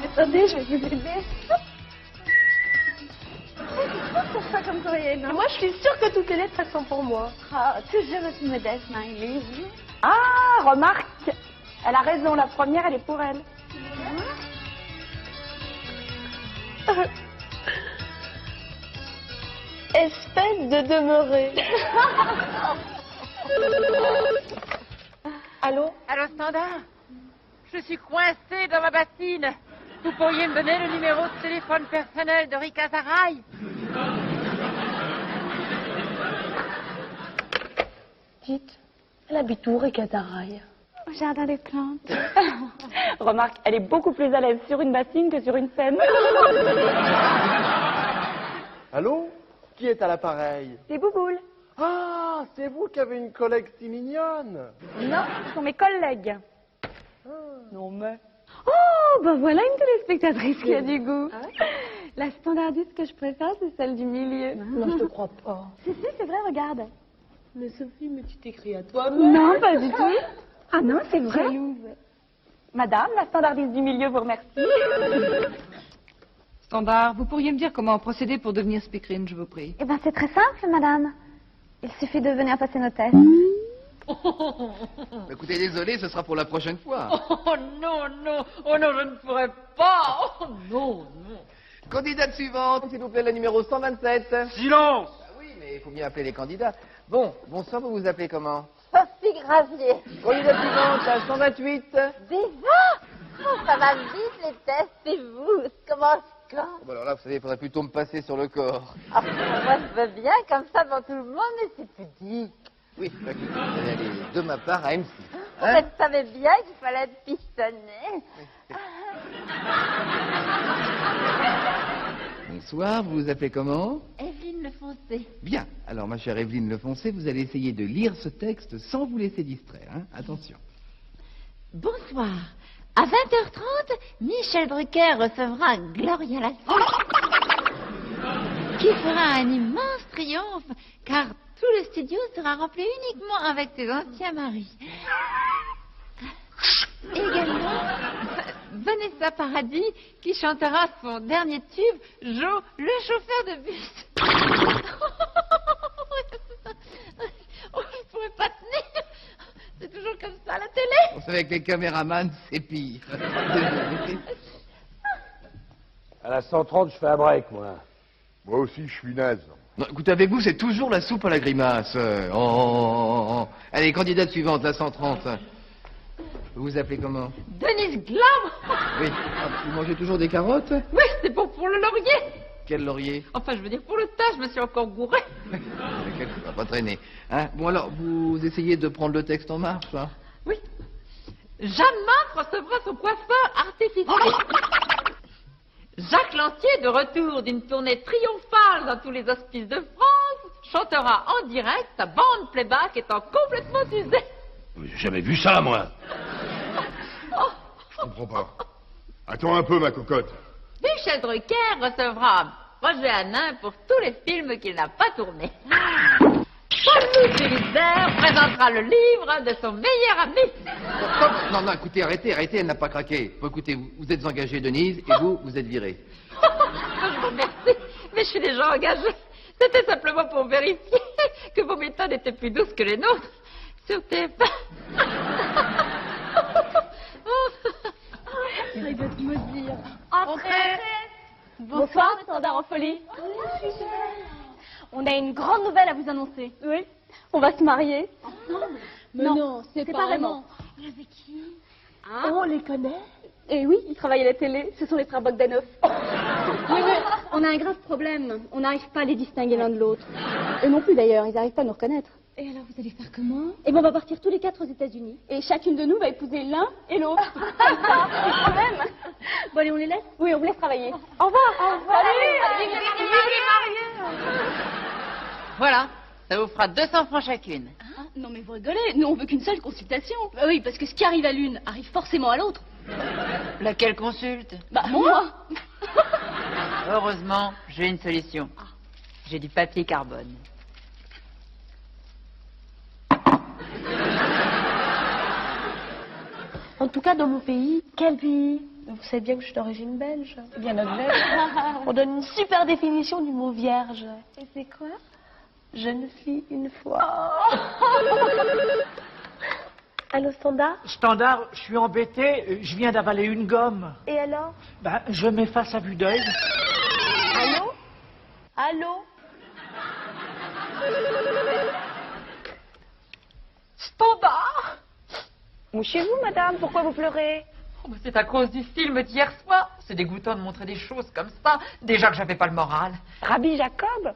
Attendez, je vais vous aider. C'est pour ça comme courrier, non? Moi, je suis sûre que toutes les lettres, elles sont pour moi. Ah, toujours aussi modeste, Marie-Lise. Ah, remarque, elle a raison, la première, elle est pour elle. Espèce de demeurer. Allô? Allô, Standard? Je suis coincée dans ma bassine. Vous pourriez me donner le numéro de téléphone personnel de Rika Zaraï? Dites, elle habite où, Rika Zaraï? Au jardin des plantes. Remarque, elle est beaucoup plus à l'aise sur une bassine que sur une scène. Allô? Qui est à l'appareil? C'est Bouboule. Ah, c'est vous qui avez une collègue si mignonne. Non, ce sont mes collègues. Non, mais... Oh, ben voilà une téléspectatrice qui a du goût. La standardiste que je préfère, c'est celle du milieu. Non, je te crois pas. Si, c'est vrai, regarde. Mais Sophie, mais tu t'écris à toi-même. Non, pas du tout. Ah non, c'est vrai. Jalouse. Madame, la standardiste du milieu vous remercie. Standard, vous pourriez me dire comment procéder pour devenir speakerine, je vous prie. Eh ben, c'est très simple, madame. Il suffit de venir passer nos tests. Écoutez, désolé, ce sera pour la prochaine fois. Oh non, non. Oh non, je ne pourrais pas. Oh non, non. Candidate suivante, s'il vous plaît, le numéro 127. Silence! Ah oui, mais il faut bien appeler les candidats. Bon, bonsoir, vous vous appelez comment? Sophie Gravier. Candidate suivante, la 128. Déjà? Oh, ça va vite les tests, c'est vous. Comment quand? Bon, alors là, vous savez, il faudrait plutôt me passer sur le corps. Ah, moi je veux bien, comme ça devant tout le monde, mais c'est pudique. Oui, bah, écoutez, vous allez aller de ma part à M6. Je savais bien qu'il fallait être pistonné. Bonsoir, vous vous appelez comment? Evelyne Lefoncé. Bien. Alors, ma chère Evelyne Lefoncé, vous allez essayer de lire ce texte sans vous laisser distraire. Hein. Attention. Bonsoir. À 20h30, Michel Drucker recevra Gloria Lassie, qui fera un immense triomphe, car tout le studio sera rempli uniquement avec ses anciens maris. Également, Vanessa Paradis, qui chantera son dernier tube, Jo, le chauffeur de bus. Oh, je ne pourrais pas tenir. C'est toujours comme ça à la télé. Vous savez, avec les caméramans, c'est pire. Désolé. À la 130, je fais un break, moi. Moi aussi, je suis naze. Non, écoutez, avec vous, c'est toujours la soupe à la grimace. Oh. Allez, candidate suivante, la 130. Vous vous appelez comment? Denise Glam. Oui. Ah, vous mangez toujours des carottes? Oui, c'est pour le laurier. Quel laurier? Enfin, je veux dire, pour le tas, je me suis encore gourée. Lequel ne va pas traîner. Hein? Bon, alors, vous essayez de prendre le texte en marche, hein? Oui. Jeanne Marc recevra son coiffeur artificiel. Jacques Lantier, de retour d'une tournée triomphale dans tous les hospices de France, chantera en direct sa bande playback étant complètement usée. J'ai jamais vu ça, moi. Je comprends pas. Attends un peu, ma cocotte. Michel Drucker recevra Roger Hanin pour tous les films qu'il n'a pas tournés. Paul-Louis Pulitzer présentera le livre de son meilleur ami. Stop. Non, non, écoutez, arrêtez, elle n'a pas craqué. Bon, écoutez, vous êtes engagée, Denise, et vous êtes virée. Je vous remercie, mais je suis déjà engagée. C'était simplement pour vérifier que vos méthodes étaient plus douces que les nôtres. Sur TF1. Il doit te maudire. Entrez. Bonsoir, standard en folie. On a une grande nouvelle à vous annoncer. Oui. On va se marier. Mais non, c'est pas vraiment. Avec qui? On les connaît. Et oui, ils travaillent à la télé. Ce sont les frères Bogdanov. Oui, mais on a un grave problème. On n'arrive pas à les distinguer l'un de l'autre. Eux non plus d'ailleurs, ils n'arrivent pas à nous reconnaître. Et alors, vous allez faire comment? Eh bien, on va partir tous les 4 aux États-Unis. Et chacune de nous va épouser l'un et l'autre. Quand même. Bon, allez, on les laisse? Oui, on vous laisse travailler. Au revoir. Au revoir. Voilà, ça vous fera 200 francs chacune. Ah, non, mais vous rigolez. Nous, on veut qu'une seule consultation. Bah oui, parce que ce qui arrive à l'une arrive forcément à l'autre. Laquelle consulte? Bah, moi. Heureusement, j'ai une solution. J'ai du papier carbone. En tout cas, dans mon pays. Quel pays? Vous savez bien que je suis d'origine belge. C'est bien notre belge. On donne une super définition du mot vierge. Et c'est quoi? Je ne suis une fois. Allô, Standard? Standard, je suis embêté, je viens d'avaler une gomme. Et alors? Ben, je m'efface à vue d'œil. Allô? Allô? Standard! Mouchez-vous, madame, pourquoi vous pleurez? Oh, c'est à cause du film d'hier soir. C'est dégoûtant de montrer des choses comme ça. Déjà que j'avais pas le moral. Rabbi Jacob?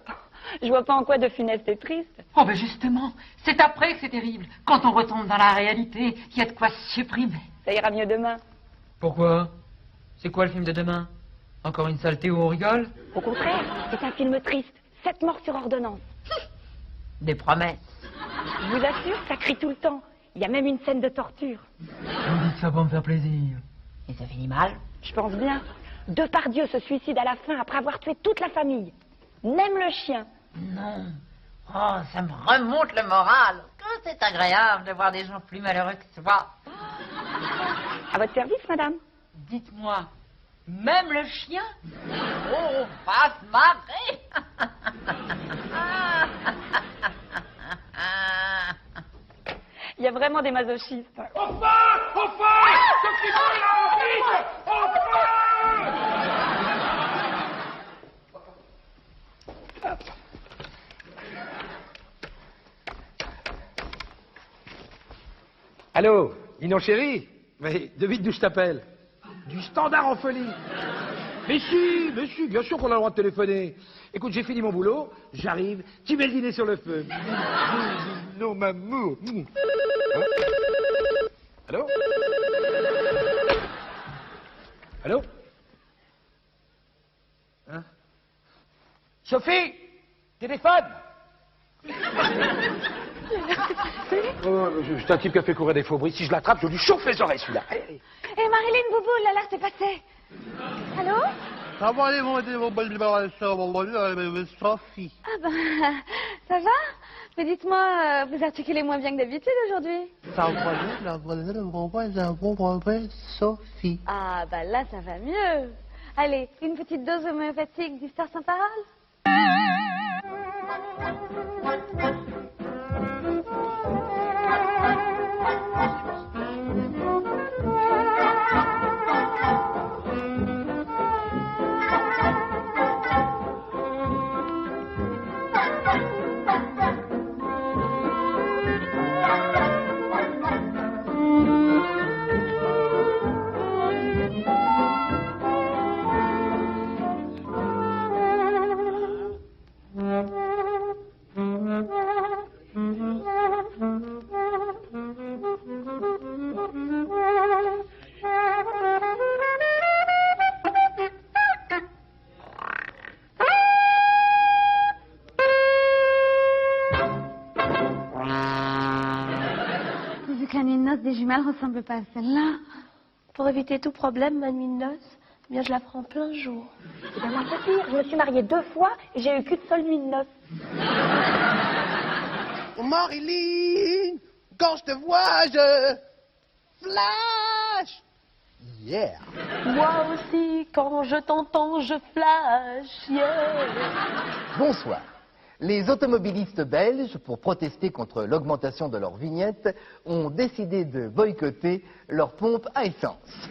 Je vois pas en quoi de funeste et triste. Oh, ben justement, c'est après que c'est terrible. Quand on retombe dans la réalité, il y a de quoi supprimer. Ça ira mieux demain. Pourquoi? C'est quoi le film de demain? Encore une saleté où on rigole? Au contraire, c'est un film triste. 7 morts sur ordonnance. Des promesses. Je vous assure, ça crie tout le temps. Il y a même une scène de torture. Vous dites ça pour me faire plaisir. Et ça finit mal? Je pense bien. Depardieu se suicide à la fin après avoir tué toute la famille. Même le chien. Non. Oh, ça me remonte le moral. Oh, c'est agréable de voir des gens plus malheureux que soi. À votre service, madame. Dites-moi, même le chien? Oh, on va se marrer. Il y a vraiment des masochistes. Enfin! Enfin! Sophie, là, vite! Enfin! Allô, Ninon chéri? Mais devine d'où je t'appelle? Du Standard en folie. Mais si, bien sûr qu'on a le droit de téléphoner. Écoute, j'ai fini mon boulot, j'arrive, tu mets le dîner sur le feu. Non, maman. Hein? Allô? Allô? Hein? Sophie? Téléphone? Oh, c'est un type qui a fait courir des faux bruits. Si je l'attrape, je lui chauffe les oreilles, celui-là. Allez, allez. Hé, Marilyn Boubou, là, c'est passé. Allô? Sophie. Ah ben, ça va? Mais dites-moi, vous articulez moins bien que d'habitude aujourd'hui? Sophie. Ah bah là, ça va mieux. Allez, une petite dose homéopathique d'histoire sans parole? Vu que la nuit de noces des jumelles ressemble pas à celle-là. Pour éviter tout problème, ma nuit de noces, eh bien je la prends plein jour. Eh bien, moi, c'est pire. Je me suis mariée 2 fois et j'ai eu qu'une seule nuit de noces. Marilyn, quand je te vois, je flash. Yeah. Moi aussi, quand je t'entends, je flash. Yeah. Bonsoir. Les automobilistes belges, pour protester contre l'augmentation de leurs vignettes, ont décidé de boycotter leurs pompes à essence.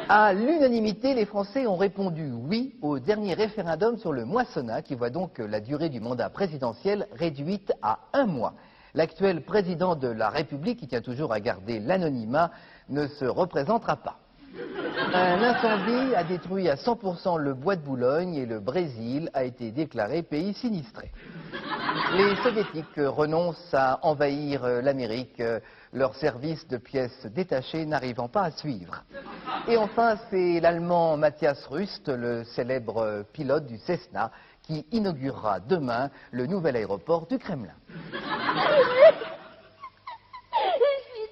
À l'unanimité, les Français ont répondu oui au dernier référendum sur le moissonnat, qui voit donc la durée du mandat présidentiel réduite à 1 mois. L'actuel président de la République, qui tient toujours à garder l'anonymat, ne se représentera pas. Un incendie a détruit à 100% le bois de Boulogne et le Brésil a été déclaré pays sinistré. Les soviétiques renoncent à envahir l'Amérique, leurs services de pièces détachées n'arrivant pas à suivre. Et enfin, c'est l'Allemand Matthias Rust, le célèbre pilote du Cessna, qui inaugurera demain le nouvel aéroport du Kremlin. Je suis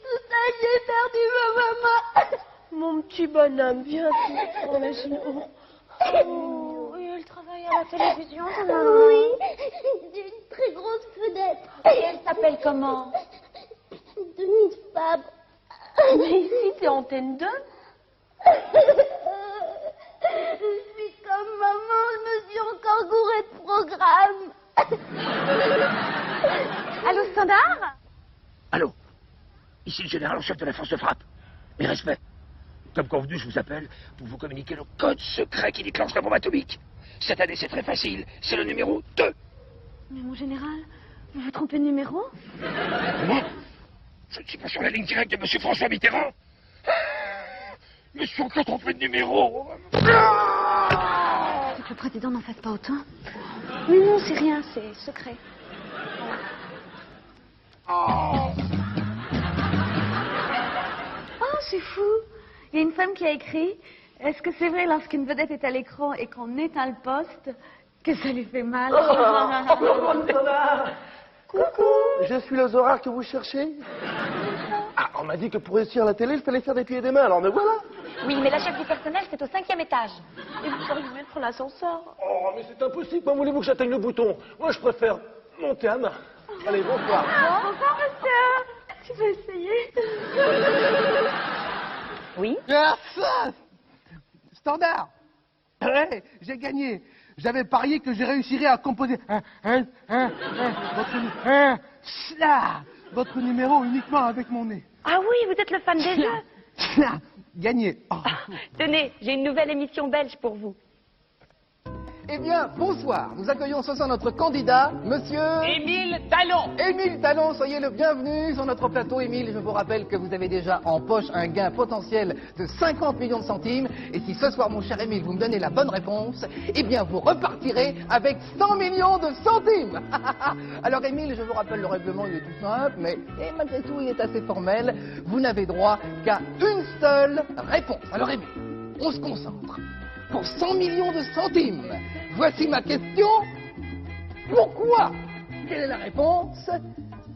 tout seul, j'ai perdu ma maman. Mon petit bonhomme, viens sur mes genoux. Oh, et elle travaille à la télévision, ta maman? Oui, j'ai une très grosse fenêtre. Et elle s'appelle comment? Denise Fabre. Mais ici, c'est c'est Antenne 2. Je suis comme maman, je me suis encore gourée de programme. Allô, Standard? Allô? Ici le général en chef de la force de frappe. Mes respects. Comme convenu, je vous appelle pour vous communiquer le code secret qui déclenche la bombe atomique. Cette année, c'est très facile. C'est le numéro 2. Mais mon général, vous vous trompez de numéro? Comment? Je ne suis pas sur la ligne directe de monsieur François Mitterrand. Mais je suis encore trompé de numéro. C'est que le président n'en fasse pas autant. Mais non, c'est rien, c'est secret. Oh, c'est fou. Il y a une femme qui a écrit « Est-ce que c'est vrai lorsqu'une vedette est à l'écran et qu'on éteint le poste que ça lui fait mal ?» Coucou. Je suis le Zorar que vous cherchez. Ah, on m'a dit que pour réussir à la télé, il fallait faire des pieds et des mains, alors me voilà. Oui, mais la chef du personnel, c'est au 5e étage. Et vous pourriez mettre l'ascenseur. Oh, mais c'est impossible. Comment voulez-vous que j'atteigne le bouton? Moi, je préfère monter à main. Allez, bonsoir. Bonsoir, monsieur. Tu veux essayer? Oui? Ah, ça Standard. Ouais, j'ai gagné. J'avais parié que je réussirais à composer votre numéro uniquement avec mon nez. Ah oui, vous êtes le fan des jeux. Gagné. Oh. Tenez, j'ai une nouvelle émission belge pour vous. Eh bien, bonsoir. Nous accueillons ce soir notre candidat, monsieur... Émile Talon. Émile Talon, soyez le bienvenu sur notre plateau. Émile, je vous rappelle que vous avez déjà en poche un gain potentiel de 50 millions de centimes. Et si ce soir, mon cher Émile, vous me donnez la bonne réponse, eh bien, vous repartirez avec 100 millions de centimes. Alors, Émile, je vous rappelle le règlement, il est tout simple, mais malgré tout, il est assez formel. Vous n'avez droit qu'à une seule réponse. Alors, Émile, on se concentre. Pour 100 millions de centimes, voici ma question. Pourquoi? Quelle est la réponse?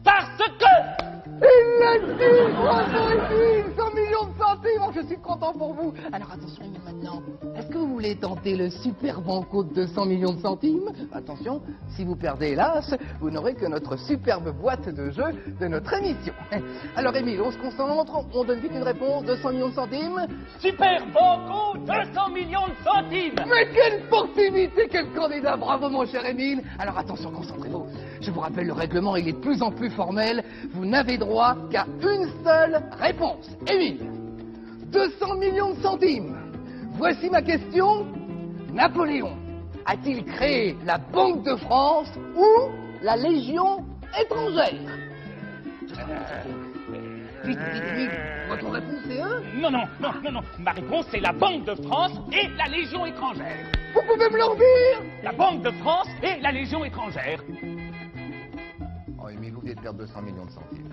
Parce que... Il l'a dit! Bravo, Émile! 100 millions de centimes! Oh, je suis content pour vous. Alors attention, Émile, maintenant. Est-ce que vous voulez tenter le super banco de 200 millions de centimes? Attention, si vous perdez, hélas, vous n'aurez que notre superbe boîte de jeu de notre émission. Alors, Émile, on se concentre, on donne vite une réponse. 200 millions de centimes. Super banco, 200 millions de centimes. Mais quelle sportivité, quel candidat! Bravo, mon cher Émile. Alors attention, concentrez-vous. Je vous rappelle le règlement, il est de plus en plus formel. Vous n'avez droit qu'à une seule réponse. Émile, 200 millions de centimes. Voici ma question. Napoléon a-t-il créé la Banque de France ou la Légion étrangère? Vite, votre réponse est Non. Ma réponse, c'est la Banque de France et la Légion étrangère. Vous pouvez me le redire? La Banque de France et la Légion étrangère. Oh, Émile, vous venez de perdre 200 millions de centimes.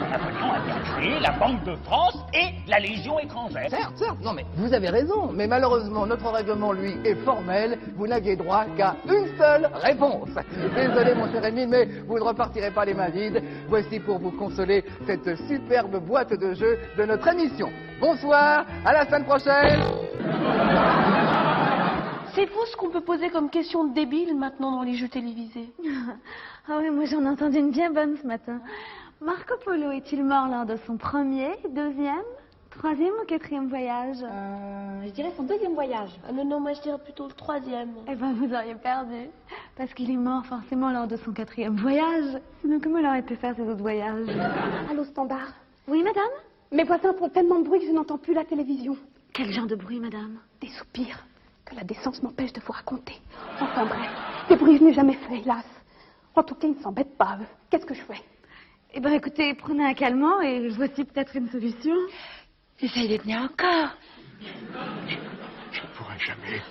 Napoléon a bien créé la Banque de France et la Légion étrangère. Certes. Non, mais vous avez raison. Mais malheureusement, notre règlement, lui, est formel. Vous n'aviez droit qu'à une seule réponse. Désolé, mon cher Émile, mais vous ne repartirez pas les mains vides. Voici pour vous consoler cette superbe boîte de jeux de notre émission. Bonsoir, à la semaine prochaine. C'est fou ce qu'on peut poser comme question de débile maintenant dans les jeux télévisés. Ah oui, moi j'en ai entendu une bien bonne ce matin. Marco Polo est-il mort lors de son premier, deuxième, troisième ou quatrième voyage? Je dirais son deuxième voyage. Ah non, moi je dirais plutôt le troisième. Eh ben vous auriez perdu. Parce qu'il est mort forcément lors de son quatrième voyage. Sinon comment il aurait pu faire ses autres voyages? Allô, Standard? Oui, madame? Mes voisins font tellement de bruit que je n'entends plus la télévision. Quel genre de bruit, madame? Des soupirs que la décence m'empêche de vous raconter. Enfin bref, des bruits que je n'ai jamais fait, hélas. En tout cas, ils ne s'embêtent pas, eux. Qu'est-ce que je fais? Eh ben écoutez, prenez un calmant et voici peut-être une solution. Essaye de tenir encore. Je ne pourrai jamais.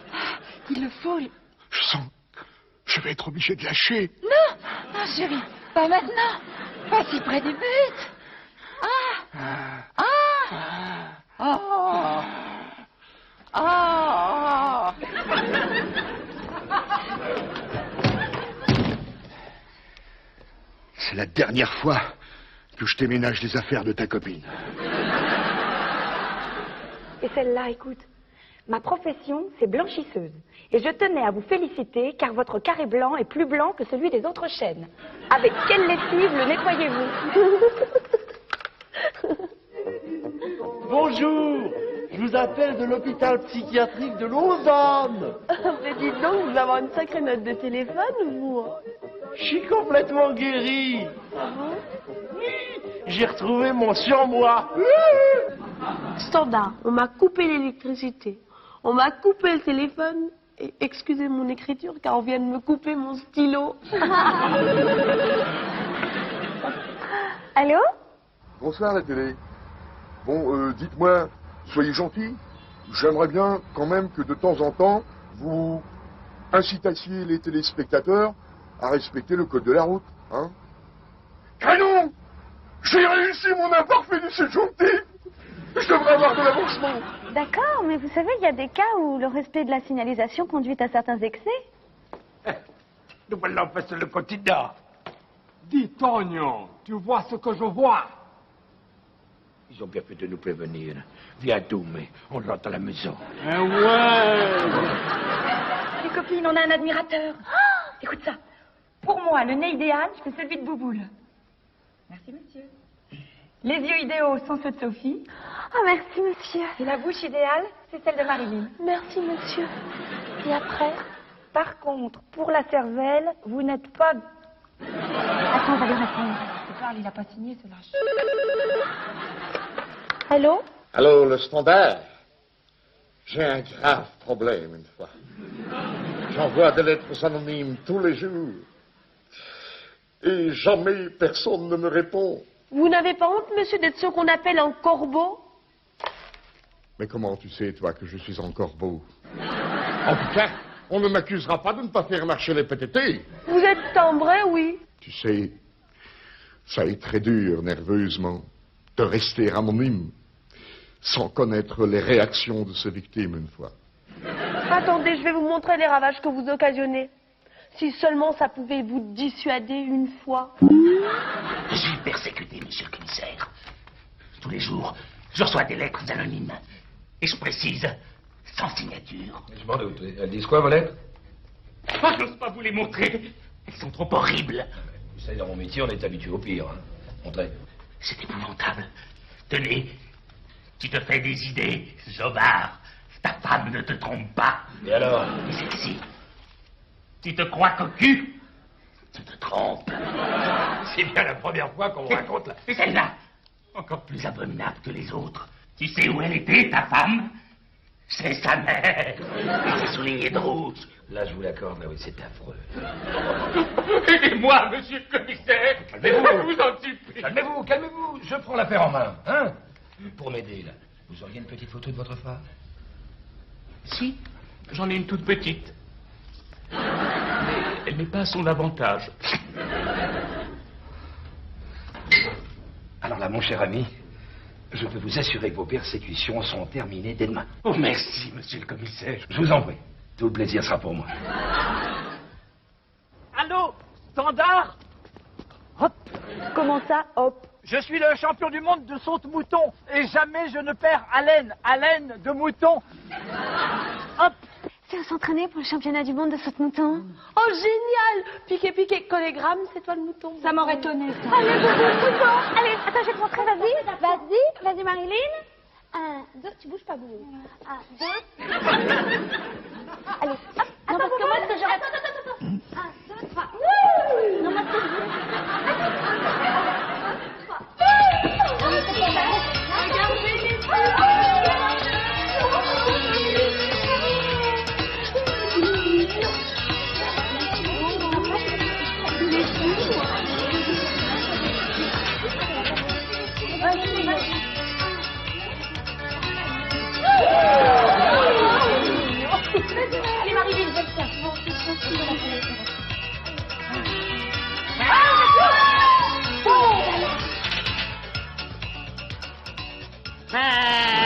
Il le faut. Je sens que je vais être obligé de lâcher. Non, chérie, pas maintenant. Pas si près du but. C'est la dernière fois que je déménage les affaires de ta copine. Et celle-là, écoute. Ma profession, c'est blanchisseuse. Et je tenais à vous féliciter car votre carré blanc est plus blanc que celui des autres chaînes. Avec quelle lessive le nettoyez-vous? vous appelle de l'hôpital psychiatrique de Lausanne. Mais dites donc, vous devez avoir une sacrée note de téléphone, vous. Je suis complètement guéri. Ah bon? J'ai retrouvé mon surmoi. Standard, on m'a coupé l'électricité, on m'a coupé le téléphone, et excusez mon écriture, car on vient de me couper mon stylo. Allô? Bonsoir la télé. Bon, dites-moi, soyez gentil. J'aimerais bien quand même que de temps en temps, vous incitassiez les téléspectateurs à respecter le code de la route, hein? Canon! J'ai réussi mon imparfait de cette journée. Je devrais avoir de l'avancement. D'accord, mais vous savez, il y a des cas où le respect de la signalisation conduit à certains excès. Nous voilà face le quotidien. Dis, Tonio, tu vois ce que je vois? Ils ont bien fait de nous prévenir. Viens, Doumé, on rentre à la maison. Les copines, on a un admirateur. Ah, écoute ça. Pour moi, le nez idéal, c'est celui de Bouboule. Merci, monsieur. Les yeux idéaux sont ceux de Sophie. Ah, merci, monsieur. Et la bouche idéale, c'est celle de Marilyn. Merci, monsieur. Et après, par contre, pour la cervelle, vous n'êtes pas... Attends, on va lui répondre. Je parle, il n'a pas signé, ce lâche. Allô? Allô, le standard. J'ai un grave problème une fois. J'envoie des lettres anonymes tous les jours. Et jamais personne ne me répond. Vous n'avez pas honte, monsieur, d'être ce qu'on appelle un corbeau? Mais comment tu sais, toi, que je suis un corbeau? En tout cas, on ne m'accusera pas de ne pas faire marcher les PTT. Vous êtes timbré, oui. Tu sais, ça est très dur, nerveusement, de rester anonyme, sans connaître les réactions de ses victimes une fois. Attendez, je vais vous montrer les ravages que vous occasionnez. Si seulement ça pouvait vous dissuader une fois. Je suis persécuté, monsieur le commissaire. Tous les jours, je reçois des lettres anonymes. Et je précise, sans signature. Je m'en doute. Elles disent quoi, vos lettres? Ah, j'ose pas vous les montrer. Elles sont trop horribles. Vous savez, dans mon métier, on est habitué au pire. Hein. Montrez. C'est épouvantable. Tenez, tu te fais des idées, Jobard. Ta femme ne te trompe pas. Et alors? Et celle-ci, tu te crois cocu? Tu te trompes. C'est bien la première fois qu'on me raconte là. Et celle-là, encore plus abominable que les autres. Tu sais où elle était, ta femme? C'est sa mère. Et c'est souligné de rouge. Là, je vous l'accorde, là, oui, c'est affreux. Aidez-moi, monsieur le commissaire. Calmez-vous. Je vous en supplie. Calmez-vous, calmez-vous. Je prends l'affaire en main, hein? Pour m'aider, là. Vous auriez une petite photo de votre femme? Si, j'en ai une toute petite. Mais elle n'est pas à son avantage. Alors là, mon cher ami, je peux vous assurer que vos persécutions sont terminées dès demain. Oh, merci, monsieur le commissaire. Je vous en prie. Tout le plaisir sera pour moi. Allô? Standard? Hop. Comment ça, hop? Je suis le champion du monde de saute-mouton et jamais je ne perds haleine de mouton. Hop. C'est à s'entraîner pour le championnat du monde de saute-mouton. Oh, génial! Piqué, piqué, collégramme, c'est toi le mouton. Ça m'aurait étonné, ça. Allez, Boubou, allez, attends, je vais te montrer, vas-y, Marilyn. 1, 2, tu bouges pas, Boubou. 1, 2. Allez, hop, Non, parce que moi, ce que j'aurais... Attends. 1, 2, 3. Non, parce que... Allez, Marilyn, je vais le faire. Ah